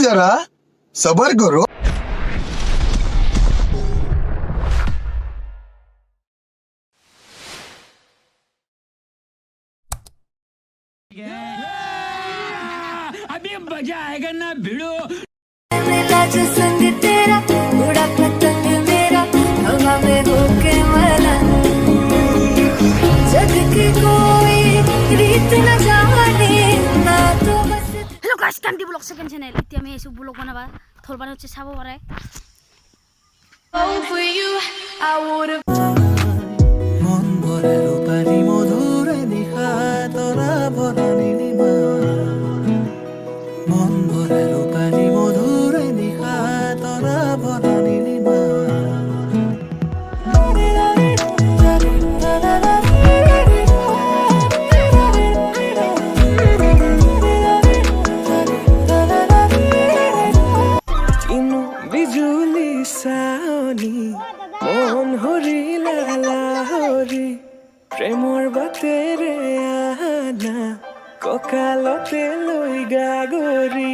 जरा सबर करो। अभी मजा आएगा ना भिड़ो। मिला जो संग तेरा उड़ा पतंग मेरा हवा में होके मला जग की कोई रीत न जाने ना तो बस। हेलो गाइस, कान्ति ब्लग सेकेन्ड चैनल এতিয়া আমি এসব ব্লগ বানাবা থলবান হচ্ছে চাব পারে। For you I would have মন ভরে রূপালী মধুর নিশা তরা ভরা নীলিমা মন ভরে রূপালী মধুর নিশা তরা ভরা নীলিমা কিনো বিজুলি চাৱনি মন হৰিলা লাহৰি প্ৰেমৰ বাটেৰে আনা কঁকালতে লৈ গাগৰি